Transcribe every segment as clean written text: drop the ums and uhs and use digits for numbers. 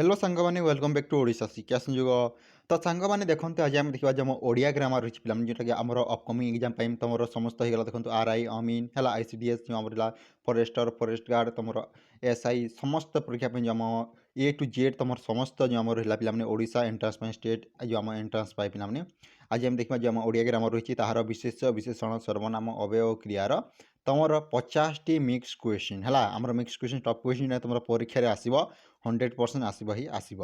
Hello सांगमाने welcome back to Odisha Shiksha Sanyog. तो सांगमाने देखते आज आम देखा जब ओडिया ग्रामर रही पे जोटा कि आम अपकमिंग एग्जाम टाइम तुम समस्त होगा देखो आरआई अमीन है आईसीडीएस जो आम फॉरेस्टर फॉरेस्ट गार्ड तुम एसआई समस्त परीक्षा जो आम ए टू जेड तुम समस्त जो आम रहा पे ओडिशा एंट्रांस स्टेट जो आम एंट्रांस पाए पे आज आम देखा जो आम ओडिया ग्रामर रही तार विशेष विशेषण सर्वनाम अवय क्रियार तुम 50टी मिक्स क्वेश्चन है आम मिक्स क्वेश्चन टप क्वेश्चन तुम परीक्षा आसब 100% आसब ही आसब।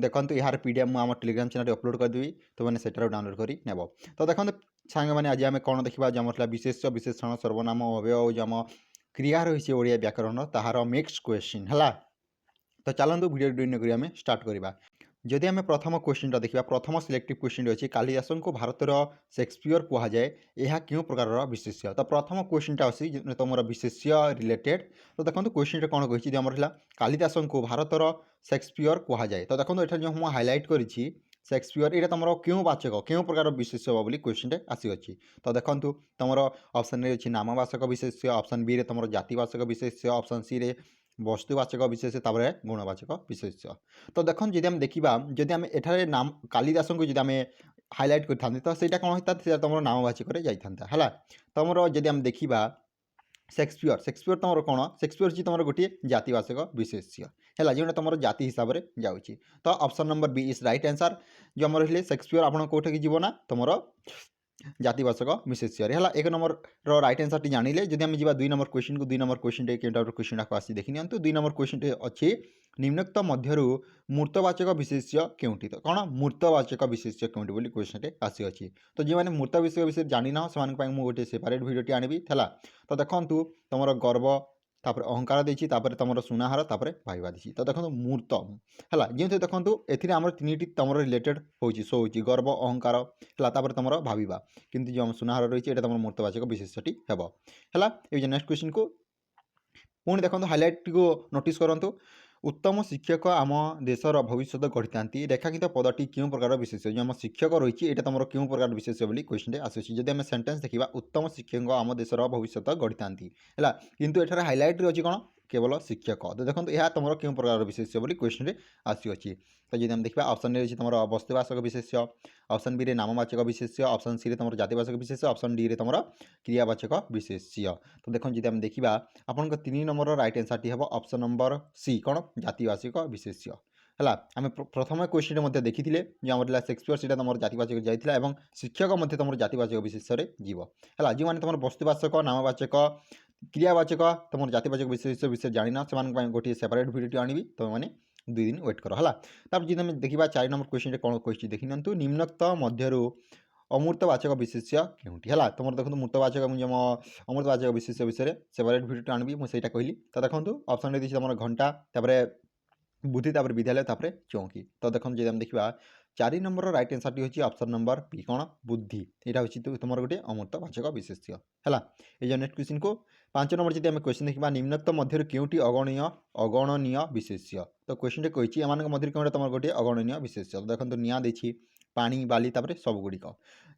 देखो यार पीडीएफ मुझे टेलीग्राम चैनल अपलोड करदेवी तुमने सेटार डाउनलोड कर नेब। तो देखो सांग मैंने आज आम कौन देखा जो आम विशेष विशेषण सर्वनाम अवय जो आम क्रिया रही ओडिया व्याकरण ताहार मिक्स क्वेश्चन है। तो चलते वीडियो डिटेल आम स्टार्ट करवा। जदि आम प्रथम क्वेश्चन देखा प्रथम सिलेक्टिव क्वेश्चन अच्छी कालिदास को भारतर शेक्सपियर कहुए यह क्यों प्रकार विशेष्य। तो प्रथम क्वेश्चन अच्छी तुम विशेष्य रिलेटेड। तो देखो क्वेश्चन कौन कही आम कालिदास को भारतर शेक्सपियर कहुए। तो देखो ये जो मुझे हाइलाइट करी शेक्सपियर ये तुम क्यों वाचक क्यों प्रकार विशेष्य बोली क्वेश्चन आसी। तो देखो तुम ऑप्शन ए अच्छी नामवाचक विशेष्य, ऑप्शन बी रे तुम जातिवाचक विशेष्य, ऑप्शन सी रे वस्तुवाचक विशेष्य गुणवाचक विशेष्य। तो देखो जब आम देखा जदि आम एठारे नाम कालिदास को जब आम हाइलाइट करते तो सहीटा कौन होता है तुम नामवाचक जाता है। तुम जदि आम देखा शेक्सपियर शेक्सपियर तुम कौन शेक्सपियर जी तुम गोटे जातिवाचक विशेष्य है जो तुम जाति हिसाब से जाऊँगी। तो option number B is right answer जो आम रही शेक्सपियर आप कौटे जीव ना तुम जातिवाचक विशेष्य है। एक नंबर रईट आंसर टी जानिले जब आम जा 2 नंबर क्वेश्चन को 2 नंबर क्वेश्चन क्वेश्चन को आसी देखी नियंतु 2 नंबर क्वेश्चन अच्छी निम्नोक्त मध्यरु मूर्तवाचक विशेष्य केउंटी। तो कौन मूर्तवाचक विशेष्य केउंटी बोली क्वेश्चन आसी अच्छी। तो जो मैंने मूर्त विषय जानी ना से गोटे सेपरेट भिडियोटी आनी है। तो देखो तुम गर्व तापर अहंकार देती तुम सुनाहार तापर भाइबा देती। तो देखो मूर्त है जो देखो ए आम 3टी तुम रिलेटेड हो शो हो गर्व अहंकार है तुम भाविबा किंतु जो सुनाहार रही है तुम मूर्तवाचक विशेषटी हेब है। ये नेक्स्ट क्वेश्चन को पुणी देखो हाइलाइट को नोटिस करूँ उत्तम शिक्षक आम देशर भविष्य गढ़ी था रेखांकित पदटी क्यों प्रकार विशेष्य जो आम शिक्षक रही है तुम क्यों प्रकार विशेष्य बोली क्वेश्चन आसूसी। जब आम सेंटेंस देखा उत्तम शिक्षक आम देशर भविष्य गढ़ी था है किंतु एठार हाइलाइट अच्छी कौन केवल शिक्षक। तो देखो यह तुम क्यों प्रकार विशेष्य बोली क्वेश्चन आसूसी। तो जब आम देखा ऑप्शन ए तुम वस्तुवाचक विशेष्य, ऑप्शन बी रे नामवाचक विशेष्य, ऑप्शन सी रे तुम जातिवाचक विशेष्य, ऑप्शन डी रे तुम क्रियावाचक विशेष्य। तो देखो जब आम देखा आपन 3 नंबर रईट आंसर टी हम ऑप्शन नंबर सी कौन जातिवाचक विशेष्य है। आम प्रथम क्वेश्चन देखी जो आम शेक्सपियर से तुम जातिवाचक जाता है शिक्षक तुम जातिवाचक विशेष्य जीव है। जो मैंने तुम वस्तुवाचक नामवाचक क्रियावाचक तुम जातिवाचक विशेष्य विषय जानी ना से गोटे सेपरेट भिडियो आनी तुमने 2 दिन वेट कर है। तब जी तुम देखा 4 नंबर क्वेश्चन कौन कही देखी नियंतु निम्नोक्त मध्यरु अमूर्तवाचक विशेष्य केउंटी है। तुम देखो मूर्तवाचक मुझे अमृतवाचक विशेष्य विषय सेपरेट भिडियो आनी मुझे कहली। तो देखो ऑप्शन देखिए तुम घंटा बुद्धि विद्यालय चौकी। तो देखो जब आम देखा 4 नंबर रईट आंसर टी होची ऑप्शन नंबर बी कौन बुद्धि यहाँ हूँ तुम गोटे अमूर्तवाचक विशेष्य है। ये नेक्स्ट क्वेश्चन को 5 नंबर जब आम क्वेश्चन देखा निम्नोक्त मध्य क्योंटी अगणनीय विशेष्य। तो क्वेश्चन कही एम मध्य क्यों तुम गोटे अगणनीय विशेष्य। तो देखो निआ देछि पानी बाली सब गुड़िक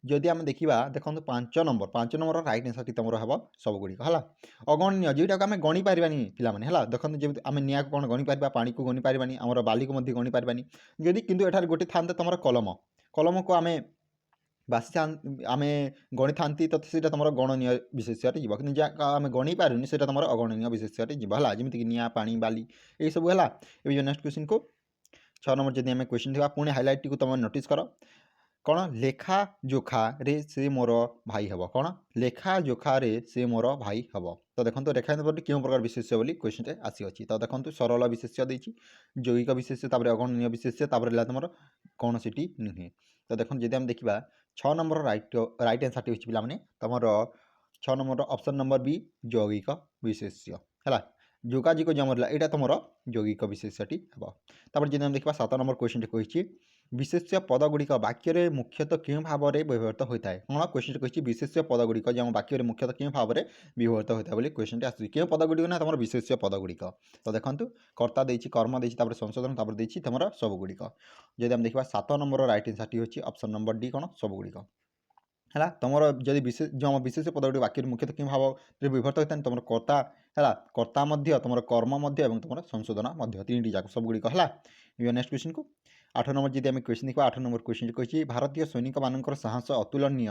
जदि आम देखा देखो 5 नंबर रईट आंसर टी तुम हम सब गुड़िक है अगण्य जोटा आम गणी पारानी पाने है। देखो जब आम निआ को कौन गणी पार पानी को गणी पारानी आम बाली को गणी पारानी जदि किंतु एठार गोटे था तुम कलम कलम को आम बासी आम गणी था तो तुम गणनीय विशेष्य जीव कि आम गणी पारूनी से तुम अगणनीय विशेष्य जीव है जमीक निआ पानी बाली यही सब है। ये नेक्स्ट क्वेश्चन को 6 नंबर जब आम क्वेश्चन देखा पुणी हाइलाइट को तुम नोटिस कर कौन लेखा जोखा रे से मोर भाई हम कौन लेखा जोखा रे से मोर भाई हम। तो देखो रेखा क्यों प्रकार विशेष्य बोली क्वेश्चन आसी अच्छी। तो देखो सरल विशेष्य देती यौगिक विशेष्य अगणनीय विशेष्य तुम कौन सी नुहे। तो देखो जब आम देखा 6 नंबर रईट आंसर टी पे तुम 6 नंबर ऑप्शन नंबर बी यौगिक विशेष्य है जोगाजोग जो रहा यहाँ तुम यौगिक विशेष्यटी हम। तापर जब देखा 7 नंबर क्वेश्चन कही विशेष्य पदगुड़िक वाक्य मुख्यतः क्यों भाव में व्यवहृत होता है कौन क्वेश्चन कही विशेष्य पदगुड़िक जो वाक्य मुख्यतः क्यों भाव में व्यवहृत होता है क्वेश्चन आस क्यों पदगुड़िक ना तुम विशेष्य पदगुड़िक। तो देखो कर्ता देती कर्म देती संशोधन देती तुम सब गुड़िक। जब आम देखा 7 नंबर रईट आंसर टी होची ऑप्शन नंबर डी कौन सब गुड़िक है। तुम जब विशेष जो आम विशेष पदगुड़ी वाक्य मुख्यतः क्यों भाव में व्यवहृत होता है तुम कर्ता है कर्ता तुम कर्म तुम संशोधन तीन जाक सब गुड़िक है। नेक्स्ट क्वेश्चन को 8 नंबर जी आम क्वेश्चन देखा 8 नंबर क्वेश्चन कही भारतीय सैनिक मान साहस अतुलनीय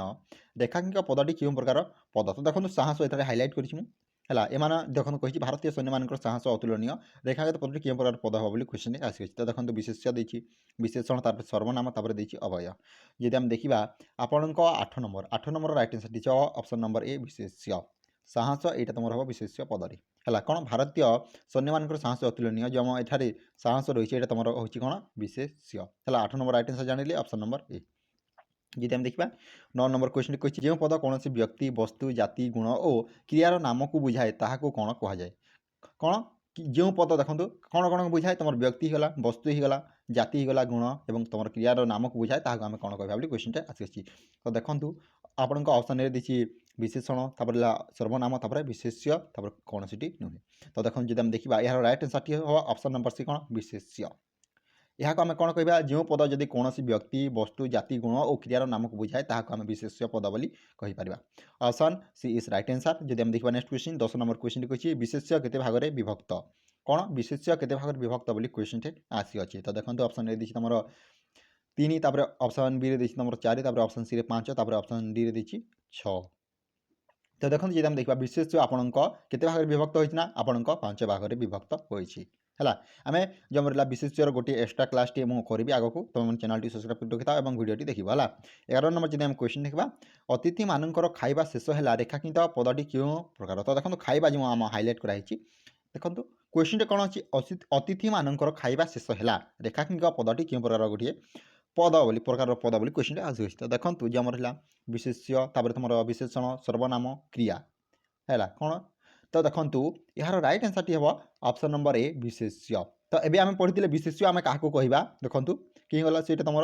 रेखांकित पदटी क्यों प्रकार पद। तो देखो साहस ये हाइलाइट करी है एम देखो कही भारतीय सैन्य मान साहस अतुलनीय रेखांकित पदटी क्यों प्रकार पद हम बोली क्वेश्चन आसी। तो देखो विशेष्य देती विशेषण सर्वनाम देखिए अवय जदि आम देखा आपण 8 number right answer option number A विशेष्य साहस यहाँ तुम हम विशेष्य पदरी है कौन भारतीय सैन्य मान साहस अतुलनीय जो आम एठारे साहस रही है तुम हूँ कौन विशेष्य है 8 नंबर राइट आंसर जानिले ऑप्शन नंबर ए। जी आम देखा 9 नंबर क्वेश्चन कही जो पद कौन व्यक्ति वस्तु जाति गुण और क्रियार नाम को बुझाए ताकू कौन कहुए कौन जो पद देखो कौन कौन बुझाए तुम व्यक्ति होगा वस्तु होगा जाति होगा गुण और तुम क्रियार नाम को बुझाए ताकू आम कौन कह क्वेश्चन आसी। तो देखो आपण ऑप्शन ए देखिए विशेषण सर्वनाम विशेष्य कौन सी नुहे। तो देखो जब देखा यार राइट आंसर हम ऑप्शन नंबर सी कौन विशेष्य यहाँ आम कौन कह जो पद जदि कौन व्यक्ति वस्तु जाति गुण और क्रियार नाम को बुझाए ताकू आम विशेष्य पद बोली कहीपर। Option C is right answer. जब आम देखा नेक्स्ट क्वेश्चन 10 नंबर क्वेश्चन कही विशेष्य केते भाग में विभक्त कौन विशेष्य केते भाग में विभक्त बोली क्वेश्चन आसी अच्छे। तो देखो ऑप्शन ए देखिए तुम 3 ऑप्शन बी रे तुम 4 ऑप्शन सी रे 5 ऑप्शन डी रे देखिए 6। तो देखो जब आम देखा विशेष्य आपण केते भाग में विभक्त होना आपण 5 भाग में विभक्त होती है। आम जो रहा विशेष्यर गोटे एक्सट्रा क्लास टी मुझे करी आग को तुम चैनल टी सब्सक्राइब कर रखी था और वीडियो टी देखा है। 11 नंबर जब आम क्वेश्चन देखा अतिथि मानकर खाଇବା शेष है रेखांकित पदटी क्यों प्रकार। तो देखो खाଇବା जो आम हाइलाइट कराई देखो क्वेश्चन कौन अच्छी अतिथि मानकर खाଇବା शेष है रेखांकित पदटी क्यों प्रकार गोटे पद बोली प्रकार पद बोली क्वेश्चन आसी। तो देखो जो आम रहा विशेष्य तुम विशेषण सर्वनाम क्रिया है कौन। तो देखो यार राइट आंसर टी हम ऑप्शन नंबर ए विशेष्य। तो एबे आम पढ़ी विशेष्य आम क्या कहवा देखो कि गला से तुम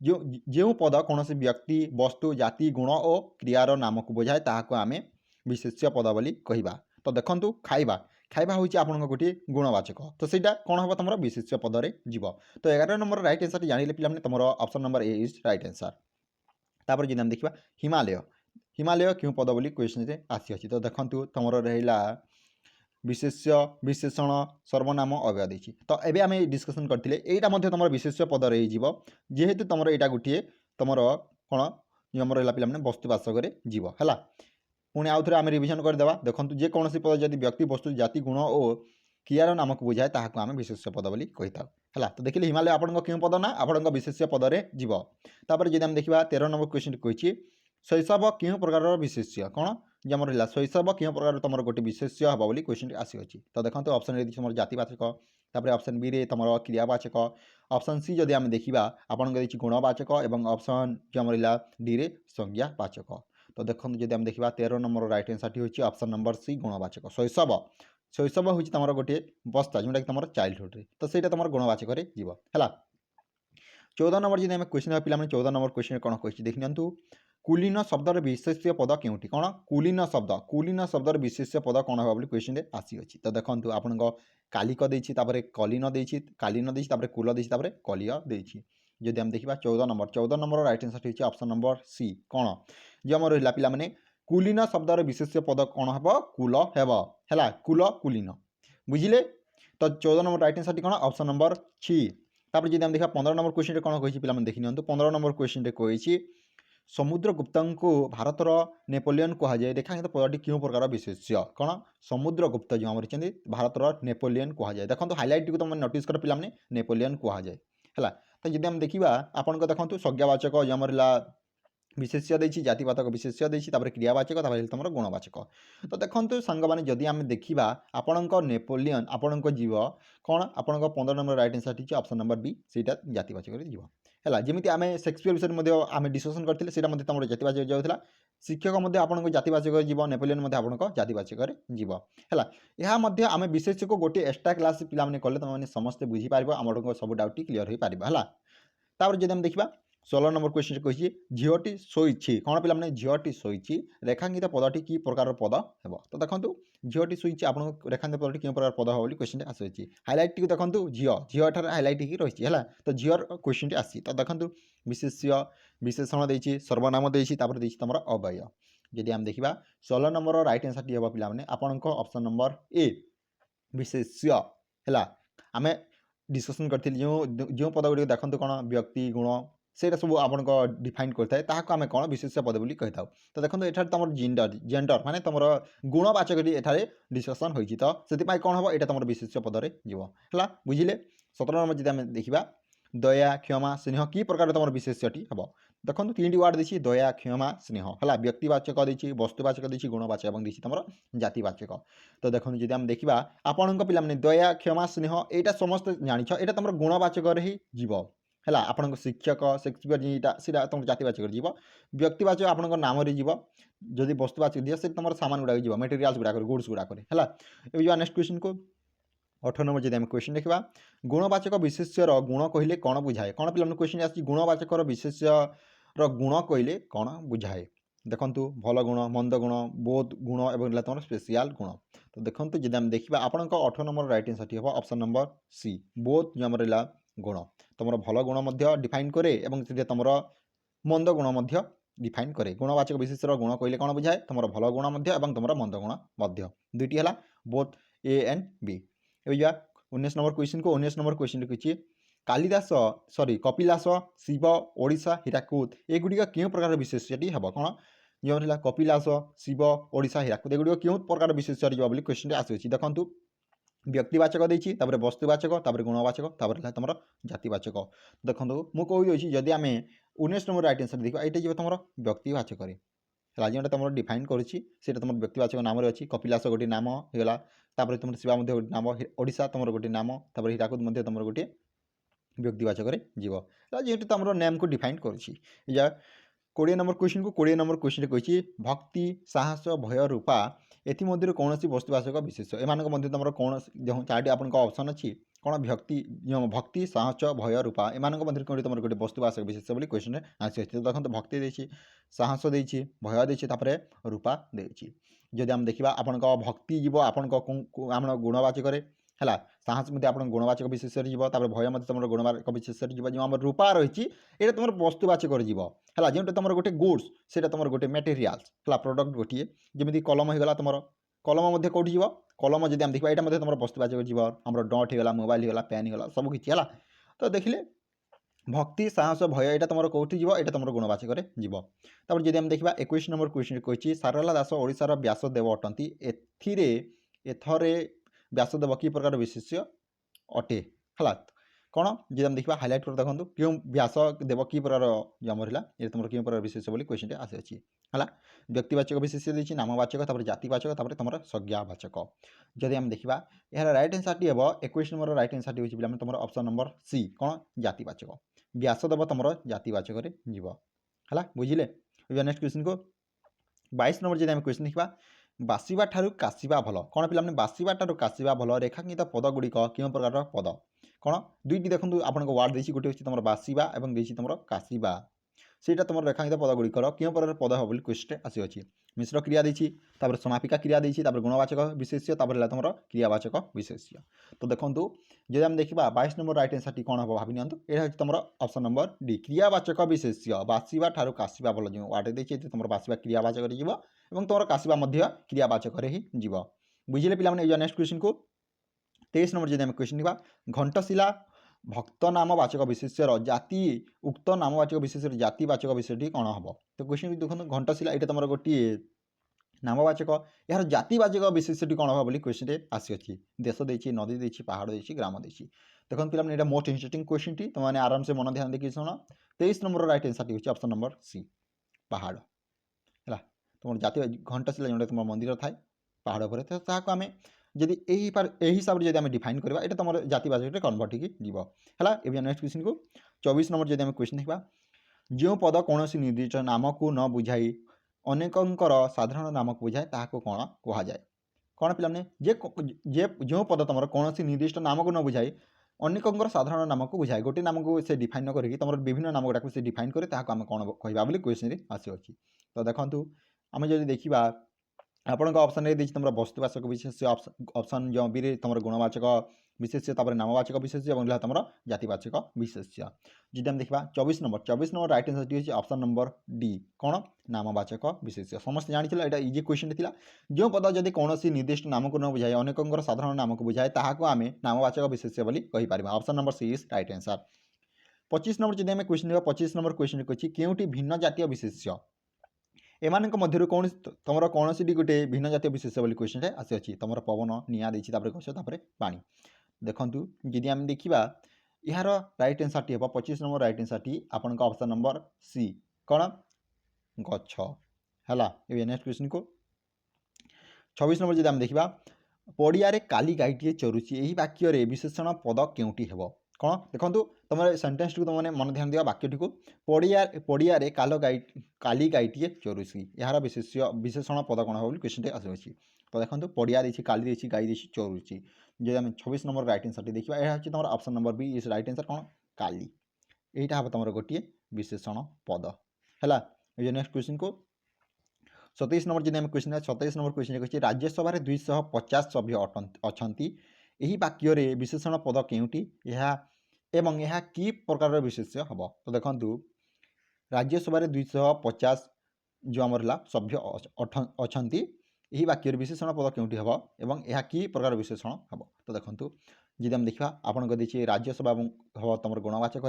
जो जो पद कौन व्यक्ति वस्तु जाति गुण और क्रियार नाम को बुझाए ताकू आम विशेष्य पद बोली कहवा। तो देखो खाଇବା खाଇବା हूँ आप गोटे गुणवाचक तो सहीटा कौन हम तुम विशेष्य पदरे जीव। तो 11 नंबर राइट आंसर जानिले पे तुम option number A is right answer. तापर जब देखा हिमालय हिमालय क्यों पद बोली क्वेश्चन आसी अच्छी। तो देखो तुम रहा विशेष्य विशेषण सर्वनाम अव्यय देखी। तो ये आम डिस्कसन करते यहाँ तुम विशेष्य पद रही जेहेतु तुम यहाँ गोटे तुम कौन नियम रहा पे वस्तुवाचक जीव है। पुणी आउ थे आम रिविजन करदे देखो जेकोसी पद जब व्यक्ति वस्तु जाति गुण और क्रियार नाम को बुझाए ताकू आम विशेष्य पद बोली कही था है। तो देखिए हिमालय आपण क्यों पद ना आपण विशेष्य पदरे जीव। तापर जब आम देखा 13 नंबर क्वेश्चन कही शैशव क्यों प्रकार विशेष्य कौन जब रहा शैशव क्यों प्रकार तुम गोटे विशेष्य हम बोली क्वेश्चन आसी अच्छी। तो देखो ऑप्शन ए तुम जातिवाचक तापर ऑप्शन बी रे तुम क्रियावाचक ऑप्शन सी जब आम देखा आपण गुणवाचक और ऑप्शन जो रहा डी रे संज्ञावाचक। तो देखो जब आम देखा 13 नंबर राइट आंसर टी हूँ ऑप्शन नंबर सी गुणवाचक शैशव शैशव हूँ तुम गोटे अवस्था जोटा कि तुम चाइल्डहुड तो सहीटा तुम गुणवाचक जीव है। 14 नंबर जब आम क्वेश्चन पे 14 नंबर क्वेश्चन कौन कही देखि नियंतु कुलीन शब्दर विशेष्य पद क्योंटी कौन कुलीन शब्दर विशेष्य पद कौन हम बोली क्वेश्चन आसी अच्छी। तो देखो आपण कालिक देछि कलीन देछि कालीन देछि कुल देछि कलिय देछि। जदि आम देखा 14 नंबर राइट आंसर होती ऑप्शन नंबर सी कौन जो आम रहा पे कुलीन शब्दर विशेष्य पद कौन हम कुल है कुल कुलीन बुझिले। तो 14 नंबर राइट आंसर कौन ऑप्शन नंबर सी। तापर जब आम देखा 15 नंबर क्वेश्चन कौन कही पे देखि नियंतु 15 नंबर क्वेश्चन कही समुद्रगुप्त को भारतर नेपोलियन कहुए रेखांकित पदटी क्यों प्रकार विशेष्य कौन समुद्रगुप्त जो आम रही भारतर नेपोलियन कहुए। देखो हाइलाइट को तुम नोटिस कर पे नेपोलियन कहुए है। तो जब आम देखा आपन को देखो संज्ञावाचक जो आम रहा विशेष्य देछि जातिवाचक विशेष्य देछि क्रियावाचक तुम गुणवाचक। तो देखो सांग मैंने जदि आम देखा आपण नेपोलियन आपण जीव कौन आपण 15 नंबर राइट आंसर टी ऑप्शन नंबर बी सीटा जातिवाचक जीव है। जमी आम शेक्सपियर विषय आम डिस्कसन करते तुम जातिवाचक जाऊला शिक्षक आपको जातिवाचक जीव नेपोलियन आपको जातिवाचक जीव है। यह आम विशेषक गोटे एक्सट्रा क्लास पे कले तुम समस्ते बुझीपार आम सब डाउट क्लीयर हो पार है। तापर जब आम देखा 16 नंबर क्वेश्चन कही झीटी शोची कौन पे झीटी शोची रेखांकित पदटी की प्रकार पद हे। तो देखो झीटी शोची आप रेखांकित पदटी क्यों प्रकार पद हम क्वेश्चन आसी हाइलाइट टी देखो झील ठार हाइलाइट ही रही है। तो झीर क्वेश्चन टी आसी। तो देखो विशेष्य विशेषण देछि सर्वनाम देछि तुम अव्यय जदि आम देखा 16 नंबर राइट आंसर टी हम पे आपण ऑप्शन नंबर ए विशेष्य है आम डिस्कसन करते जो पद गुड़ी देखो कौन व्यक्ति गुण से सब आप डिफाइन करता है आम कौन विशेष पद बोली कही था तो देखो ये तुम जेंडर माने तुम गुणवाचक एठारे डिस्कसन होती तो से कौन हम यहाँ तुम विशेष पदर जीव बुझे 17 नंबर जब देखा दया क्षमा स्नेह कि प्रकार तुम विशेष्यटी हम देखो 3टी वार्ड देखिए दया क्षमा स्नेह है व्यक्तिवाचक देखिए वस्तुवाचक देखिए गुणवाचक और देखिए तुम जातिवाचक तो देखो जब आम देखा आपण पे दया क्षमा स्नेह यहाँ समस्त जान यहाँ तुम गुणवाचक ही जीव है आपण शिक्षक शेक्सपियर जीटा तुम जातिवाचक जीव व्यक्तिवाचक आपण नाम जीव जदि वस्तुवाचक दिए से तुम सामान गुड़ाक जीव मटेरियाल्स गुड़ाक गुड्स गुड़ाक है नेक्स्ट क्वेश्चन को 18 नंबर जब क्वेश्चन देखा गुणवाचक विशेष्यर गुण कहले कौन बुझाए कौन पे क्वेश्चन आसी गुणवाचक विशेष्यर गुण कहले कौन बुझाए देखु भल गुण मंद गुण बोध गुण और तुम स्पेशल गुण तो देखो जब आम देखा आपण 18 नंबर राइट आंसर हम ऑप्शन नंबर सी बोध जो आम रहा गुण तुम भल गुण डिफाइन करे तुम मंद गुण डिफाइन करे गुणवाचक विशेषर गुण कहले कौन बुझाए तुम भल गुण तुम मंद गुण दुईटी है बोथ ए एंड बी। या 19 नंबर क्वेश्चन को 19 नंबर क्वेश्चन लिखी कालिदास सॉरी कपिलास शिव ओडिशा हीराकुद एगुड़िक क्यों प्रकार विशेष्यटी हम कौन जो है कपिलास शिव ओडिशा हीराकुद एगुड़िक क्यों प्रकार विशेष्यटी बोली क्वेश्चन आसूँ देखु व्यक्तिवाचक देती वस्तुवाचक गुणवाचक तुम जातिवाचक देखो मुझे कही जदि आम 19 नंबर राइट आंसर देखा ये तुम व्यक्तिवाचक है जो तुम डिफाइन करुँची तुम व्यक्तिवाचक नाम अच्छी कपिलास गोटे नाम होगा तापर तुम शिवा गोटे नाम ओडिशा तुम गोटे नाम तापर हीराकुद तुम गोटे व्यक्तिवाचक जीव जेहेतु तुम नेम को डिफाइन करुँची या 20 नंबर क्वेश्चन को 20 नंबर क्वेश्चन कही भक्ति साहस भय रूपा एमध्य कौन वस्तुवाचक विशेष एम तुम कौन जो 4टी आप ऑप्शन अच्छी कौन भक्ति साहस भय रूपा एम कौन तुम गोटे वस्तुवाचक विशेष बोली क्वेश्चन आसी तो देखो भक्ति देती साहस देती भय देती रूपा देती जदि आम देखा आपण भक्ति जीव आपण आम गुणवाचक है साहस मध्य आप गुणवाचक विशेष जीव भय मत तुम गुणवाचक विशेष जीव जो आम रूपा रही है तुम वस्तुवाचक जीव है जो तुम गोटे गुड्स से तुम गोटे मेटेरियाल्स है प्रोडक्ट गोटे जमी कलम होगा तुम कलम कौटी जीव कलम जब आम देखा यहाँ तुम वस्तुवाचक जीव आम डट होगा मोबाइल होगा पेन होगा सबकि है तो देखिले भक्ति साहस भय यहाँ तुम कौटी जीव यहाँ तुम गुणवाचक जीव तब जब आम देखा 21 नंबर क्वेश्चन कही सारला दास ओडिशार व्यासदेव अटंती एथरे व्यासदेव कि प्रकार विशेष्य अटे है कौन जब आम देखा हाइलाइट कर देखो क्यों व्यासदेव कि प्रकार जो आम रहा ये तुम क्यों प्रकार विशेष बोली क्वेश्चन आसी है व्यक्तिवाचक विशेष देती नामवाचक जातिवाचक तुम संज्ञावाचक जब आम देखा यार राइट आंसर टी हम 21 नंबर राइट आंसर टी हो तुम ऑप्शन नंबर सी कौन जातिवाचक व्यासदेव तुम जातिवाचक जीव है बुझे नेक्स्ट क्वेश्चन को 22 नंबर जब क्वेश्चन देखा बासिबा ठारू काशिबा भल कौन पे बासिबा ठारू काशिबा भल रेखांकित पद गुड़िक क्यों प्रकार पद कौन दुईटी देखो आप वार्ड देती गोटे हूँ तुम बासिबा और देती तुम काशिबा से तुम रेखांकित पद गुड़िकर क्यों प्रकार पद हम बोली क्वेश्चन आसी मिश्र क्रिया देती समापिका क्रिया देती गुणवाचक विशेष्य तुम क्रियावाचक विशेष्य तो देखो जब आम देखा 22 नंबर राइट आंसर टी कौन हम भावी नियंतु यह तुम ऑप्शन नंबर डी क्रियावाचक विशेष्य बासिबा ठारू काशिबा भल जो वार्ड देती तुम बासिबा क्रियावाचक जीव और तुम काशिबा क्रियावाचक ही जीव बुझे पे नेक्स्ट क्वेश्चन को 23 नंबर जब क्वेश्चन देखा घंटशिला भक्त नामवाचक विशेष्यर जाति उक्त नामवाचक विशेष जातिवाचक विषयटी कौन हम तो क्वेश्चन देखो घंटशिला यहाँ तुम गोटे नामवाचक यार जातिवाचक विशेषटी कौन हम बोली क्वेश्चन आसी देश देती नदी देती पहाड़ देती ग्राम देती देखो पे यहाँ मोस्ट इंटरेस्टिंग क्वेश्चन टी तुमने आराम से मन ध्यान देखिए शुण 23 नंबर राइट आंसर टी ऑप्शन नंबर सी पहाड़ है तुम जाति घंटशिला जो तुम मंदिर थाए पहाड़ पर तो आम जदि यही हिसाब से जब डिफाइन करवा ये तुम जातिवाचक कन्वर्ट है नेक्स्ट क्वेश्चन को 24 नंबर जब क्वेश्चन देखा जो पद कौन निर्दिष्ट नाम को न बुझाई अनेकंकर साधारण नाम को बुझाए ताको कौन कहुए कौन पे जे जो पद तुम कौन निर्दिष्ट नाम को न बुझाई अनेकंकर साधारण नाम को बुझाए गोटे नाम को से डिफाइन न करके तुम विभिन्न नाम गुड़ाक से डिफाइन करे आम कौन कहवा बोली क्वेश्चन आसी तो देखो आम जब देखा आपण ऑप्शन ए तुम वस्तुवाचक विशेष ऑप्शन जो बी तुम गुणवाचक विशेष्य तापर नामवाचक विशेष्य और रहा तुम जातिवाचक विशेष्य। जदि आम देखा 24 नंबर राइट आंसर टी ऑप्शन नंबर डी कौन नामवाचक विशेष्य। समस्त जानी यहाँ इजी क्वेश्चन था जो पद जदि कौन निर्दिष्ट नाम को न बुझाए अनेक साधारण नाम को बुझाए ताकू आम नामवाचक विशेष्य बोली कहीपर। Option number C is right answer. 25 number जब क्वेश्चन देखा 25 नंबर क्वेश्चन अच्छी केउटी भिन्न जातीय विशेष्य एमान मध्य कौन तुम कौन सी गोटे भिन्न जातीय विशेष्य बोली क्वेश्चन आसी तुम पवन निआ देती गछ पानी देखूँ जदि आम देखा यार राइट आंसर टी हम 25 नंबर राइट आंसर टी आपण ऑप्शन नंबर सी कौन गछ है। नेक्स्ट क्वेश्चन को 26 नंबर जब आम देखा पड़िया काली गाईटे चरुची यही वाक्य विशेषण पद केउटी हेब कौन देखो तुम सेन्टेन्स टी तुमने मन ध्यान दिया वाक्यटी को पड़िया काली गाईटे चरुची यार विशेषण पद कौन हो क्वेश्चन आसुच्छी। तो देखो पड़िया काली देसी गाई देसी चरुची जो आम 26 नंबर राइट आंसर देखा यह तुम option number B is right answer कौन काली यहीटा हम तुम गोटे विशेषण पद है। नेक्स्ट क्वेश्चन को 27 नंबर जब क्वेश्चन 27 नंबर क्वेश्चन अच्छी राज्यसभा 250 सभ्य अच्छा यही वाक्य विशेषण पद केउटी एवं यह कि प्रकार विशेष्य हम। तो देखो राज्यसभा 250 जो आमर सभ्य अच्छा यही वाक्य विशेषण पद केउटी हम एवं यह कि प्रकार विशेषण हम। तो देखो जब आम देखा आपको देखिए राज्यसभा हम तुम गुणवाचक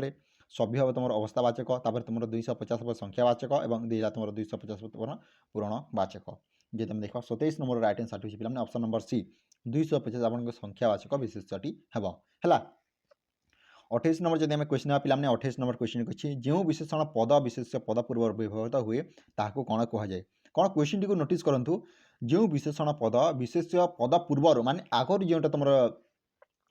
सभ्य हम तुम अवस्थावाचक तुम 250 संख्यावाचक और दिला तुम 250 पूरणवाचक। जब आम देखा 27 नंबर राइट आंसर पे पे ऑप्शन नंबर सी 250 आप संख्यावाचक विशेष्यटी हेब है। 28 नंबर जब क्वेश्चन पे 28 नंबर क्वेश्चन अच्छी जो विशेषण पद विशेष्य पद पूर्व व्यवहृत हुए ताकू कौन कहुए कौन क्वेश्चन टी नोटिस करूँ जो विशेषण पद विशेष्य पद पूर्वर मान आगर जो तुम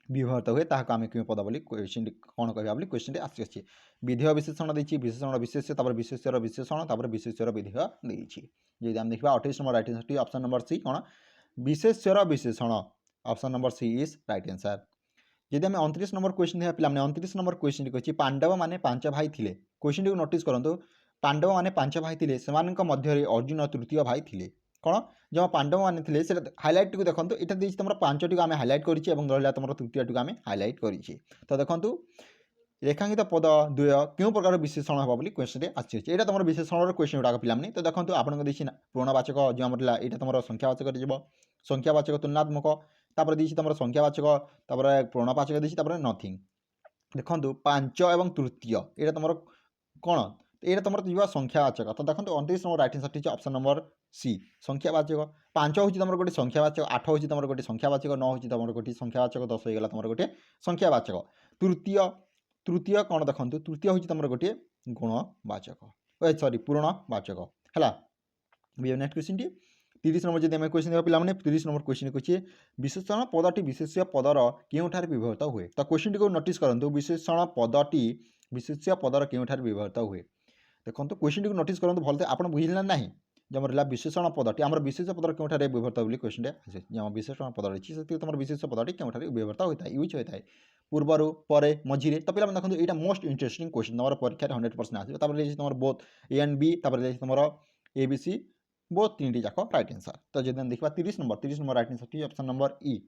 व्यवहृत हुए ताकू आम क्यों पद बोली क्वेश्चन कौन कह बोली क्वेश्चन आसी विधेय विशेषण देती विशेषण विशेष्य विशेष्यर विशेषण विशेष्यर विधेय देती। जब आम देखा 28 number right answer option number C कौन विशेष्यर विशेषण option number C is right answer. जब आम 29 नंबर क्वेश्चन देखा पे 29 नंबर क्वेश्चन अच्छी पांडव मैंने 5 भाई थे क्वेश्चन टी नोटिस करूँ पांडव मैंने 5 भाई थे से मध्य अर्जुन तृतीय भाई थे कौन जो पांडव मैंने थे हाइलाइट टी देखो यहाँ तुम 5 टी आम हाइलाइट कर तुम तृतीय टी आम हाइलाइट कर। तो देखो रेखांकित पद द्वय क्यों प्रकार विशेषण हम बोली क्वेश्चन आसी यहाँ तुम विशेषण क्वेश्चन गुड़ाक पे। तो देखो आपको देखिए पूर्णवाचक जो आम यहाँ तुम संख्यावाचक संख्यावाचक तुलनात्मक तापर दी तुम संख्यावाचक पूर्णवाचक दी नथिंग। देखो 5 और तृतीय यहाँ तुम कौन ये तुम जो संख्यावाचक। तो देखो 29 number right answer option number C संख्यावाचक 5 हूँ तुम गोटे संख्यावाचक 8 हूँ तुम गोटे संख्यावाचक 9 हूँ तुम गोटे संख्यावाचक 10 होगा तुम गोटे संख्यावाचक तृतीय तृतीय कौन देखो तृतीय हूँ तुम गोटे गुणवाचक सॉरी पूर्णवाचक है। नेक्स्ट क्वेश्चन टी 30 नंबर जब क्वेश्चन देखा पे 30 नंबर क्वेश्चन अच्छे विशेषण पदटी विशेष्य पदर केउठार व्यवहृत हुए। तो क्वेश्चन टी को नोटिस करूँ विशेषण पदटी विशेष्य पदर केउठार व्यवहृत हुए। देखो क्वेश्चन टी को नोटिस करूँ भलसे आप बुझे ना जब रहा विशेषण पदटी आम विशेष पदर केउठार व्यवहृत बोली क्वेश्चन आसे जो विशेषण पद रही है तुम विशेष पदटी केउठार व्यवहृत होता है यूज होता है पूर्वर पर मझीरे। तो पे देखो यहाँ मोस्ट इंटरेस्टिंग क्वेश्चन तुम परीक्षा 100% आसो तुम बोथ ए एंड बी तुम ए बी सी बोथ 3टी जाक राइट आंसर। तो जब हम देखा 30 नंबर राइट आंसर टी option number E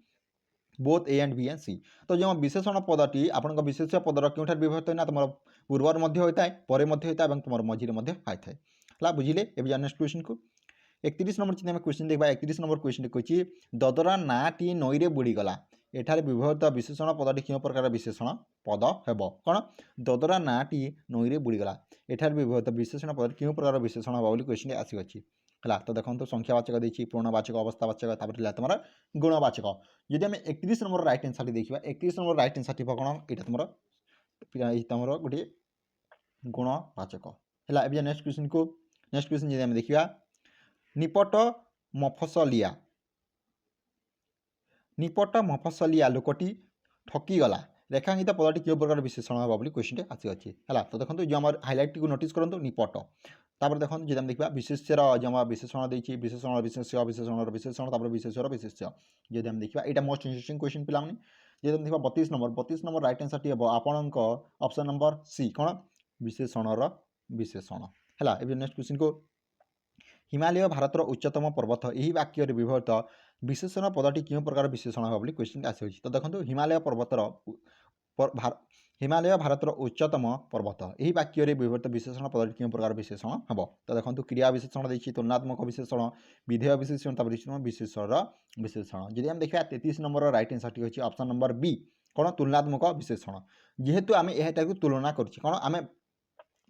both A and B and C. तो जो विशेषण पदटी आपन विशेष पदर क्योंठार व्यवहृत होना तुम पूर्वर होता है पर होता है तुम मझीरे होता है बुझिले। ए नेक्स्ट क्वेश्चन को 31 नंबर जब क्वेश्चन देखा 31 नंबर क्वेश्चन अच्छी ददरा नाटी नईरे बुड़ीगला एठार व्यवहृत विशेषण पदटी क्यों प्रकार विशेषण पद हेब कौन ददरा नाटी नईरे बुड़ीगला एठार व्यवहृत विशेषण पद क्यों प्रकार विशेषण हम बोली क्वेश्चन आसी है। तो देखो संख्यावाचक देखिए पूर्णवाचक अवस्थावाचक तुम गुणवाचक। जब आम 31 नंबर राइट आंसर देखा 31 नंबर राइट आंसर कौन यहाँ तुम गोटे गुणवाचक है। नेक्स्ट क्वेश्चन को नेक्स्ट क्वेश्चन जब देखा निपट मफसलिया लोकटी ठकीगला रेखांकित पदटी क्यों प्रकार विशेषण हम बोली क्वेश्चन आसी है। तो देखो जो आम हाइलाइट टी नोटिस करूँ निपट तापर देखो जब देखा विशेष्यर जो विशेषण देखिए विशेषण विशेष्य विशेषण विशेषण विशेष्यर विशेष्य जब हम देखा यहाँ मोस्ट इंटरेस्टिंग क्वेश्चन पे जब देखा 32 नंबर राइट आंसर टी हम आपण ऑप्शन नंबर सी कौन विशेषणर विशेषण है। नेक्स्ट क्वेश्चन को हिमालय भारतर उच्चतम पर्वत यही वाक्य व्यवहृत विशेषण पदटी क्यों प्रकार विशेषण हे बोली क्वेश्चन आसी तो देखो हिमालय पर्वतर हिमालय भारतर उच्चतम पर्वत यही वाक्य व्यवहृत विशेषण पदटी क्यों प्रकार विशेषण हम तो देखो क्रिया विशेषण देखिए तुलनात्मक विशेषण विधेय विशेषण विशेषण विशेषण जदि हम देखा 33 नंबर रईट आंसर टी होची ऑप्शन नंबर बी कौन तुलनात्मक विशेषण जेहेतु आम यह तुलना करुच्छे कौन आम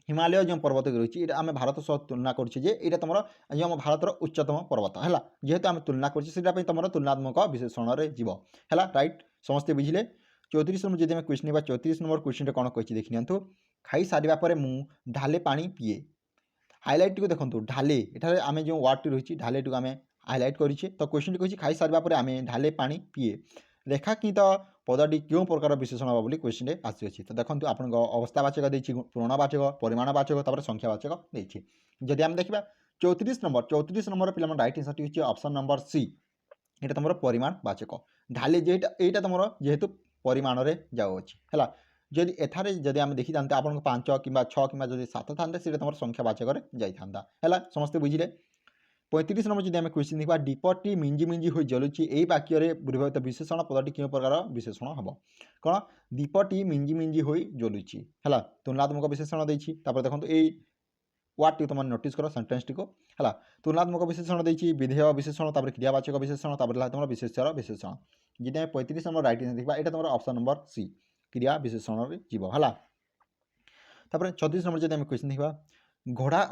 हिमालय जो पर्वत रही है आम भारत सह तुलना करुच्छे तुम जो आम भारतर उच्चतम पर्वत है जेहेतु आम तुलना करें तुम तुलनात्मक विशेषण जीव है राइट समस्ते बुझे 34 नंबर जब क्वेश्चन 34 नंबर क्वेश्चन कौन कही देखी नियंतु खाई सारे मु ढाले पानी पीए हाइलाइट को देखो ढाले एठारे आम जो वार्ड टी रही ढाले टी आम हाइलाइट करें तो क्वेश्चन टी कही खाई सारे आम ढाले पानी पीए रेखांकित पदटी क्यों प्रकार विशेषण हम बोली क्वेश्चन आसी तो देखो आप अवस्थावाचक देती पूर्णवाचक परिमाणवाचक संख्यावाचक देती जदि आम देखा 34 नंबर पे राइट आंसर टी ऑप्शन नंबर सी यहाँ तुम परिमाणवाचक ढाले जेटा तुम जेहेतु परिमाण में जाऊँगी है जदि एथारे जदि आम देखी था आपको 5 कि 6 कि 7 था तुम संख्यावाचक जाता है समस्ते बुझे 35 नंबर जब क्वेश्चन देखा दीपटी मिंजी मिंजी हो जलुची यही वाक्य व्यवहृत विशेषण पदटी क्यों प्रकार विशेषण हम कौन दीपटी मिंजी मिंजी हो जलुची है तुलनात्मक विशेषण देखिए देखो यही वार्ड टी तुम नोटिस कर सेंटेंस टी को है तुलनात्मक विशेषण देखिए विधेय विशेषण क्रियावाचक विशेषण तुम विशेष्यर विशेषण जब 35 नंबर राइट आंसर देखा यहाँ तुम ऑप्शन नंबर सी क्रिया विशेषण जीव है 36 नंबर जब क्वेश्चन देखा घोड़ा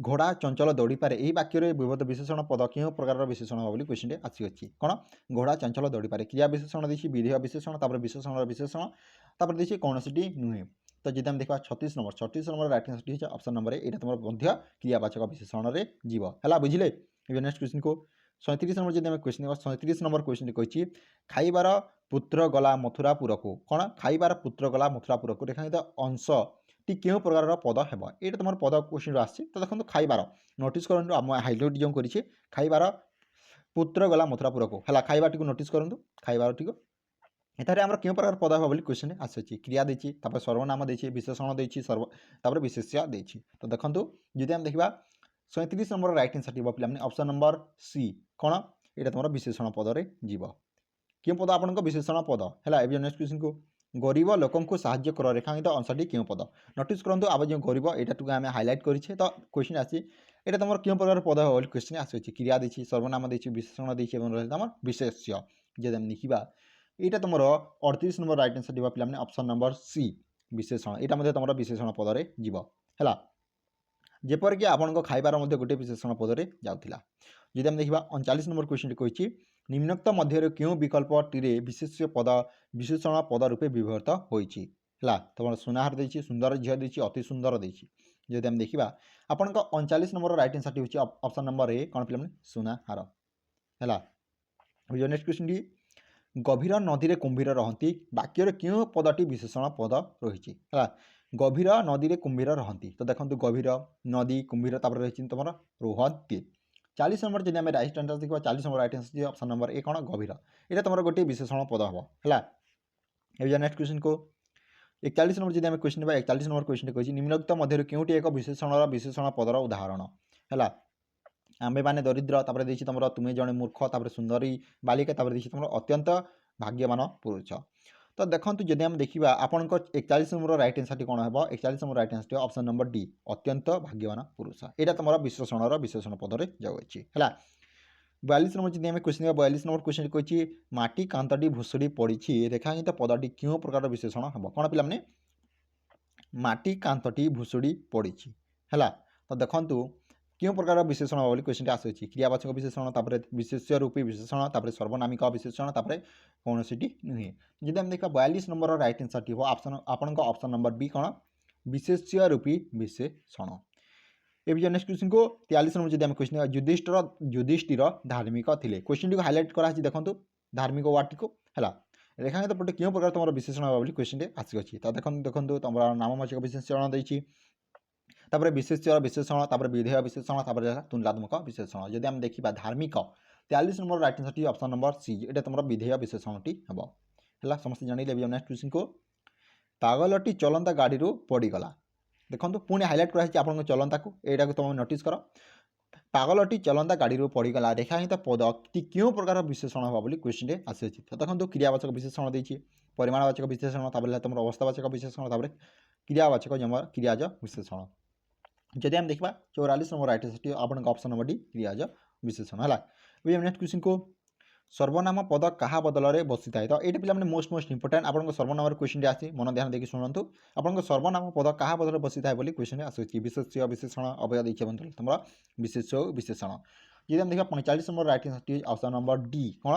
घोड़ा चंचल दौड़ी पारे यही वाक्य व्यवहृत विशेषण पद क्यों प्रकार विशेषण हम क्वेश्चन आसी कौन घोड़ा चंचल दौड़ी पारे क्रिया विशेषण देखिए विधेय विशेषण विशेषण विशेषण देखिए कौन सी नुहे तो जब हम देखा 36 नंबर राइट आंसर टी ऑप्शन नंबर यहाँ तुम मध्य क्रियावाचक विशेषण जीव है बुझे नेक्स्ट क्वेश्चन को 37 नंबर जब क्वेश्चन देखा 37 नंबर क्वेश्चन कही खाइबार पुत्र गला मथुरापुर को कौन खाइबार पुत्र गला मथुरापुर को रेखांकित अंश टी क्यों प्रकार पद है ये तुम पद क्वेश्चन आसी तो देखो खाइबार नोटिस करूँ आम हाइलाइट जो करें खाइबार पुत्र गला मथुरापुर को है खाइबा टी नोटिस करूँ खाइबार टी एथारे आम क्यों प्रकार पद है क्वेश्चन आसी क्रिया देती सर्वनाम देती विशेषण देती विशेष्य देती तो देखो जब हम देखा 37 नंबर राइट आंसर टी पे ऑप्शन नंबर सी कौन यहाँ तुम विशेषण पदरे जीव क्यों पद आपण विशेषण पद है नेक्स्ट क्वेश्चन को गरीब लोक साहाय्य कर रेखांकित अंशटी क्यों पद नोटिस करूँ आप जो गरीब यहाँ आम हाइलाइट करें तो क्वेश्चन आसी यहाँ तुम क्यों प्रकार पद है क्वेश्चन आसी क्रिया देती सर्वनाम देती विशेषण देती तुम विशेष्य जब हम देखा यहाँ तुम 38 नंबर राइट आंसर टी पे ऑप्शन नंबर सी विशेषण यहाँ तुम विशेषण पदरे जीव है जेपरिक आपंक खाइबार गोटे विशेषण पदरे जाऊला जब हम देखा 39 नंबर क्वेश्चन कही निम्नोक्त मध्य क्यों विकल्प टी विशेष्य पद विशेषण पद रूपे व्यवहृत होती तुम सुनाहार देती सुंदर झील देती अति सुंदर देती जब हम देखा आपण 39 नंबर राइट आंसर टी हूँ ऑप्शन नंबर ए कौन पे सुनाहार है नेक्स्ट क्वेश्चन टी गभीर नदी में कुंभीर रहती वाक्य क्यों पदटी विशेषण पद रही है गभीर नदी में कुंभीर रहती तो देखो गभीर नदी कुंभीर रही तुम रुहती 40 नंबर जब आम राइट आंसर देखा 40 number right answer option number ए कौन गभीर यहाँ तुम गोटे विशेषण पद हम है नेक्स्ट क्वेश्चन को 41 नंबर जब आम क्वेश्चन 41 नंबर क्वेश्चन कही निम्नोक्त मध्य क्योंटी एक विशेषण पदर उदाहरण है आंबे मैंने दरिद्र देखिए तुम तुम्हें जड़े मूर्ख सुंदरी बालिका देखिए तुम अत्यंत भाग्यवान पुरुष तो देखो जब हम देखा आपण 41 नंबर राइट आंसर कौन है 41 number right answer option number D अत्यंत भाग्यवान पुरुष यहाँ तुम विशेषण पदरे जाऊँगी है 42 नंबर जब आम क्वेश्चन 42 नंबर क्वेश्चन कही माटी कांतटी भुशुड़ी पड़ी रेखांकित पदटी क्यों प्रकार विशेषण हम कौन पे माटी कांतटी भुशुड़ी पड़ी है तो देखो क्यों प्रकार विशेषण बोली क्वेश्चन आसी क्रियावाचक विशेषण विशेष्य रूपी विशेषण सर्वनामिक विशेषण कौन सी नुहे जब हम देखा 42 नंबर राइट आंसर टी ऑप्शन आपण ऑप्शन नंबर बी कौन विशेष्य रूपी विशेषण ये नेक्स्ट क्वेश्चन को 43 नंबर जब क्वेश्चन युधिष्ठिर धार्मिक थे क्वेश्चन टी हाइलाइट कराई देखो धार्मिक वार्ड टी को है रेखांकित पटे क्यों प्रकार तुम विशेषण बोली क्वेश्चन आसी तो देखो तुम नामवाचक विशेषण देती विशेष्य विशेषण विधेय विशेषण तुलनात्मक विशेषण जब हम देखा धार्मिक 43 नंबर राइट आंसर टी ऑप्शन नंबर सी ये तुम विधेय विशेषण टी हम है समस्त जान नेक्स्ट क्वेश्चन को पागलटी चलंता गाड़ी पड़गला देखो पुणी हाइलाइट कराई आप चलंता को यहाँ तुम नोटिस कर ପାଗଲଟି ଚଲନ୍ତା ଗାଡ଼ିରୁ ପଡ଼ିଗଲା ରେଖାଙ୍କିତ ପଦଟି କେଉଁ ପ୍ରକାର ବିଶେଷଣ ହେବ ବୋଲି କ୍ୱେଶ୍ଚିନ୍ରେ ଆସିଅଛି। ତ ଦେଖନ୍ତୁ କ୍ରିୟାବାଚକ ବିଶେଷଣ ଦେଇଛି, ପରିମାଣବାଚକ ବିଶେଷଣ, ତାପରେ ହେଲା ତୁମର ଅବସ୍ଥାବାଚକ ବିଶେଷଣ, ତାପରେ କ୍ରିୟାବାଚକ ଜମା କ୍ରିୟାଜ ବିଶେଷଣ। ଯଦି ଆମେ ଦେଖିବା 44 ନମ୍ବର ରାଇଟ୍ ଆନ୍ସର୍ଟି ଆପଣଙ୍କ ଅପସନ୍ ନମ୍ବର ଡି କ୍ରିୟାଜ ବିଶେଷଣ ହେଲା। ଏବେ ନେକ୍ସଟ କ୍ୱେଶ୍ଚିନ୍କୁ ସର୍ବନାମ ପଦ କାହା ବଦଳରେ ବସିଥାଏ। ତ ଏଇଟା ପିଲାମାନେ ମୋଷ୍ଟ ଇମ୍ପୋର୍ଟାଣ୍ଟ ଆପଣଙ୍କ ସର୍ବନାମର କ୍ୱେଶ୍ଚିନ୍ଟି ଆସି ମନ ଧ୍ୟାନ ଦେଇକି ଶୁଣନ୍ତୁ। ଆପଣଙ୍କ ସର୍ବନାମ ପଦ କାହା ବଦଳରେ ବସିଥାଏ ବୋଲି କ୍ୱେଶ୍ଚିନ୍ରେ ଆସୁଛି। ବିଶେଷ୍ୟ ବିଶେଷଣ ଅବୟ ଦେଇଛି ବନ୍ଧୁ ତୁମର ବିଶେଷ୍ୟ ବିଶେଷଣ। ଯଦି ଆମେ ଦେଖିବା 45 ନମ୍ବର ରାଇଟ୍ ଆନ୍ସର୍ଟି ଅପସନ୍ ନମ୍ବର ଡି କ'ଣ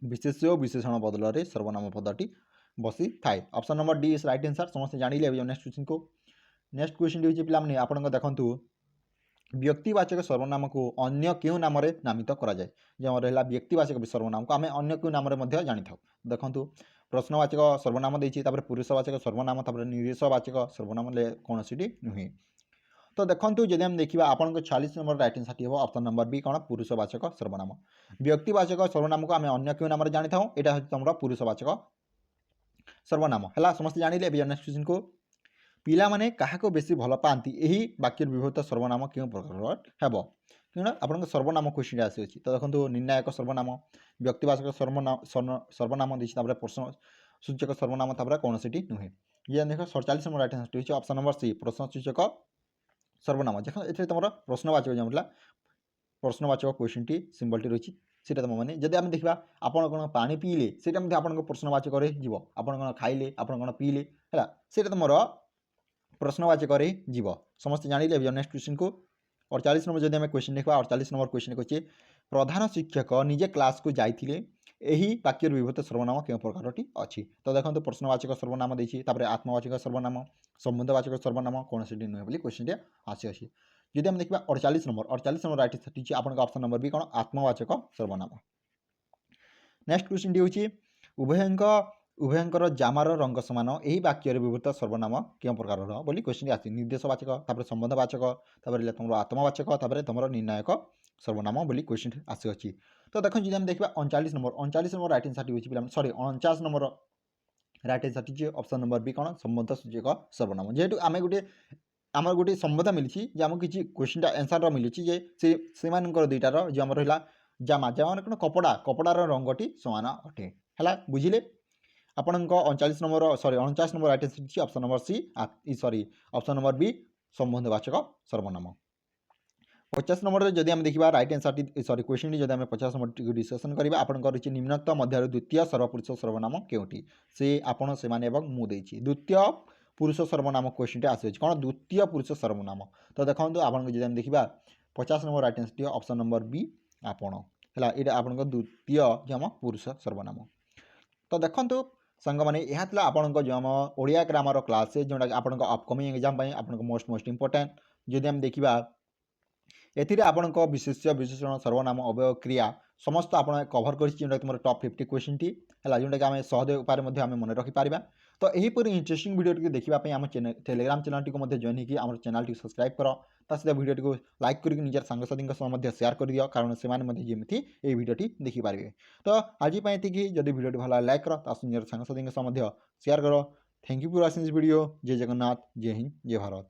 ବିଶେଷ୍ୟ ବିଶେଷଣ ବଦଳରେ ସର୍ବନାମ ପଦଟି ବସିଥାଏ। Option number D is right answer. ସମସ୍ତେ ଜାଣିଲେ ଏବେ ନେକ୍ସଟ କ୍ୱେଶ୍ଚିନ୍କୁ। ନେକ୍ସଟ କ୍ୱେଶ୍ଚିନ୍ଟି ହେଉଛି ପିଲାମାନେ ଆପଣଙ୍କ ଦେଖନ୍ତୁ ବ୍ୟକ୍ତିବାଚକ ସର୍ବନାମକୁ ଅନ୍ୟ କେଉଁ ନାମରେ ନାମିତ କରାଯାଏ। ଯେଉଁ ରହିଲା ବ୍ୟକ୍ତିବାଚକ ସର୍ବନାମକୁ ଆମେ ଅନ୍ୟ କେଉଁ ନାମରେ ମଧ୍ୟ ଜାଣିଥାଉ। ଦେଖନ୍ତୁ ପ୍ରଶ୍ନବାଚକ ସର୍ବନାମ ଦେଇଛି, ତାପରେ ପୁରୁଷବାଚକ ସର୍ବନାମ, ତାପରେ ନିର୍ଦ୍ଦେଶବାଚକ ସର୍ବନାମ କୌଣସିଟି ନୁହେଁ। ତ ଦେଖନ୍ତୁ ଯଦି ଆମେ ଦେଖିବା ଆପଣଙ୍କ 46 ନମ୍ବର ରାଇଟ୍ ଆନ୍ସର୍ଟି ହେବ ଅପସନ୍ ନମ୍ବର ବି କ'ଣ ପୁରୁଷବାଚକ ସର୍ବନାମ। ବ୍ୟକ୍ତିବାଚକ ସର୍ବନାମକୁ ଆମେ ଅନ୍ୟ କେଉଁ ନାମରେ ଜାଣିଥାଉ, ଏଇଟା ହେଉଛି ତୁମର ପୁରୁଷବାଚକ ସର୍ବନାମ ହେଲା। ସମସ୍ତେ ଜାଣିଲେ ଏବେ ନେକ୍ସଟ କ୍ୱେଶ୍ଚିନ୍କୁ ପିଲାମାନେ କାହାକୁ ବେଶୀ ଭଲ ପାଆନ୍ତି ଏହି ବାକ୍ୟର ବ୍ୟବହୃତ ସର୍ବନାମ କେଉଁ ପ୍ରକାରର ହେବ। ତେଣୁ ଆପଣଙ୍କ ସର୍ବନାମ କ୍ୱେଶ୍ଚିନ୍ରେ ଆସିଅଛି। ତ ଦେଖନ୍ତୁ ନିର୍ଣ୍ଣାୟକ ସର୍ବନାମ, ବ୍ୟକ୍ତିବାଚକ ସର୍ବନାମ ଦେଇଛି, ତାପରେ ପ୍ରଶ୍ନ ସୂଚକ ସର୍ବନାମ, ତାପରେ କୌଣସିଟି ନୁହେଁ। ଇଏ ଦେଖ 47 ନମ୍ବର ରାଇଟ୍ ଆନ୍ସର୍ଟି ହେଉଛି ଅପସନ୍ ନମ୍ବର ସି ପ୍ରଶ୍ନ ସୂଚକ ସର୍ବନାମ। ଦେଖ ଏଥିରେ ତୁମର ପ୍ରଶ୍ନବାଚକ ଯେଉଁଥିଲା ପ୍ରଶ୍ନବାଚକ କ୍ୱେଶ୍ଚିନ୍ଟି ସିମ୍ବଲଟି ରହିଛି ସେଇଟା ତୁମ ମାନେ। ଯଦି ଆମେ ଦେଖିବା ଆପଣ କ'ଣ ପାଣି ପିଇଲେ ସେଇଟା ମଧ୍ୟ ଆପଣଙ୍କ ପ୍ରଶ୍ନବାଚକରେ ଯିବ। ଆପଣ କ'ଣ ଖାଇଲେ, ଆପଣ କ'ଣ ପିଇଲେ ହେଲା, ସେଇଟା ତୁମର ପ୍ରଶ୍ନବାଚକରେ ଯିବ। ସମସ୍ତେ ଜାଣିଲେ ଏବେ ନେକ୍ସଟ କ୍ୱେଶ୍ଚିନ୍କୁ 48 ନମ୍ବର ଯଦି ଆମେ କ୍ୱେଶ୍ଚିନ୍ ଦେଖିବା 48 ନମ୍ବର କ୍ୱେଶ୍ଚିନ୍ କହିଛି ପ୍ରଧାନ ଶିକ୍ଷକ ନିଜେ କ୍ଲାସ୍କୁ ଯାଇଥିଲେ ଏହି ବାକ୍ୟର ବ୍ୟବହୃତ ସର୍ବନାମ କେଉଁ ପ୍ରକାରଟି ଅଛି। ତ ଦେଖନ୍ତୁ ପ୍ରଶ୍ନବାଚକ ସର୍ବନାମ ଦେଇଛି, ତାପରେ ଆତ୍ମବାଚକ ସର୍ବନାମ, ସମ୍ବନ୍ଧବାଚକ ସର୍ବନାମ, କୌଣସିଟି ନୁହେଁ ବୋଲି କ୍ୱେଶ୍ଚିନ୍ରେ ଆସିଅଛି। ଯଦି ଆମେ ଦେଖିବା 48 ନମ୍ବର ରାଇଟ୍ ଆନ୍ସର୍ଟି ହେଉଛି ଆପଣଙ୍କ ଅପସନ୍ ନମ୍ବର ବି କ'ଣ ଆତ୍ମବାଚକ ସର୍ବନାମ। ନେକ୍ସଟ କ୍ୱେଶ୍ଚିନ୍ଟି ହେଉଛି ଉଭୟଙ୍କର ଜାମାର ରଙ୍ଗ ସମାନ ଏହି ବାକ୍ୟରେ ବ୍ୟବହୃତ ସର୍ବନାମ କେଉଁ ପ୍ରକାରର ବୋଲି କ୍ୱେଶ୍ଚିନ୍ରେ ଆସିଛି। ନିର୍ଦ୍ଦେଶବାଚକ, ତାପରେ ସମ୍ବନ୍ଧବାଚକ, ତାପରେ ତୁମର ଆତ୍ମବାଚକ, ତାପରେ ତୁମର ନିର୍ଣ୍ଣାୟକ ସର୍ବନାମ ବୋଲି କ୍ୱେଶ୍ଚିନ୍ ଆସିଅଛି। ତ ଦେଖନ୍ତୁ ଯଦି ଆମେ ଦେଖିବା 39 ନମ୍ବର ରାଇଟ୍ ଆନ୍ସର୍ଟି ହେଉଛି ପିଲାମାନେ 49 ନମ୍ବର ରାଇଟ୍ ଆନ୍ସର୍ଟି ହେଉଛି ଅପସନ୍ ନମ୍ବର ବି କ'ଣ ସମ୍ବନ୍ଧ ସୂଚକ ସର୍ବନାମ। ଯେହେତୁ ଆମର ଗୋଟେ ସମ୍ବନ୍ଧ ମିଳିଛି ଯେ ଆମକୁ କିଛି କ୍ୱେଶ୍ଚିନ୍ଟା ଆନ୍ସର୍ର ମିଳିଛି ଯେ ସେମାନଙ୍କର ଦୁଇଟାର ଯେଉଁ ଆମର ରହିଲା ଜାମା ମାନେ କ'ଣ କପଡ଼ାର ରଙ୍ଗଟି ସମାନ ଅଟେ ହେଲା, ବୁଝିଲେ। ଆପଣଙ୍କ 49 ନମ୍ବର ରାଇଟ୍ ଆନ୍ସର୍ଟି option number C option number B ସମ୍ବନ୍ଧବାଚକ ସର୍ବନାମ। 50 ନମ୍ବରରେ ଯଦି ଆମେ ଦେଖିବା ରାଇଟ୍ ଆନ୍ସର୍ଟି କ୍ୱେଶ୍ଚିନ୍ଟି ଯଦି ଆମେ 50 ନମ୍ବରଟିକୁ ଡିସ୍କସନ୍ କରିବା ଆପଣଙ୍କର ରହିଛି ନିମ୍ନୋକ୍ତ ମଧ୍ୟରୁ ଦ୍ୱିତୀୟ ସର୍ବପୁରୁଷ ସର୍ବନାମ କେଉଁଟି। ସେ, ଆପଣ, ସେମାନେ ଏବଂ ମୁଁ ଦେଇଛି। ଦ୍ୱିତୀୟ ପୁରୁଷ ସର୍ବନାମ କ୍ୱେଶ୍ଚିନ୍ଟି ଆସିଅଛି କ'ଣ ଦ୍ୱିତୀୟ ପୁରୁଷ ସର୍ବନାମ। ତ ଦେଖନ୍ତୁ ଆପଣଙ୍କୁ ଯଦି ଆମେ ଦେଖିବା 50 ନମ୍ବର ରାଇଟ୍ ଆନ୍ସର୍ଟି ଅପସନ୍ ନମ୍ବର ବି ଆପଣ ହେଲା, ଏଇଟା ଆପଣଙ୍କ ଦ୍ୱିତୀୟ ଯମ ପୁରୁଷ ସର୍ବନାମ। ତ ଦେଖନ୍ତୁ ସାଙ୍ଗମାନେ ଏହା ଥିଲା ଆପଣଙ୍କ ଯେଉଁ ଆମ ଓଡ଼ିଆ ଗ୍ରାମାର କ୍ଲାସ୍ ଯେଉଁଟାକି ଆପଣଙ୍କ ଅପକମିଂ ଏକ୍ଜାମ୍ ପାଇଁ ଆପଣଙ୍କ ମୋଷ୍ଟ ଇମ୍ପୋର୍ଟାଣ୍ଟ। ଯଦି ଆମେ ଦେଖିବା ଏଥିରେ ଆପଣଙ୍କ ବିଶେଷଣ ସର୍ବନାମ ଅବୟବ କ୍ରିୟା ସମସ୍ତ ଆପଣ କଭର କରିଛି ଯେଉଁଟାକି ତୁମର ଟପ୍ 50 କ୍ୱେଶ୍ଚିନ୍ଟି ହେଲା, ଯେଉଁଟାକି ଆମେ ସହଜ ଉପାୟରେ ମଧ୍ୟ ଆମେ ମନେ ରଖିପାରିବା। ତ ଏହିପରି ଇଣ୍ଟରେଷ୍ଟିଂ ଭିଡ଼ିଓଟିକୁ ଦେଖିବା ପାଇଁ ଆମ ଟେଲିଗ୍ରାମ ଚ୍ୟାନେଲଟିକୁ ମଧ୍ୟ ଜଏନ୍ ହେଇକି ଆମର ଚ୍ୟାନେଲଟିକୁ ସବସ୍କ୍ରାଇବ୍ କର। ତା ସହିତ ଭିଡ଼ିଓଟିକୁ ଲାଇକ୍ କରିକି ନିଜର ସାଙ୍ଗସାଥୀଙ୍କ ସହ ମଧ୍ୟ ସେୟାର କରିଦିଅ, କାରଣ ସେମାନେ ମଧ୍ୟ ଯେମିତି ଏହି ଭିଡ଼ିଓଟି ଦେଖିପାରିବେ। ତ ଆଜି ପାଇଁ ଏତିକି। ଯଦି ଭିଡ଼ିଓଟି ଭଲ ଲାଇକ୍ କର, ତା ସହିତ ନିଜର ସାଙ୍ଗସାଥୀଙ୍କ ସହ ମଧ୍ୟ ସେୟାର କର। Thank you for watching this video. ଜୟ ଜଗନ୍ନାଥ, ଜୟ ହିନ୍ଦ, ଜୟ ଭାରତ।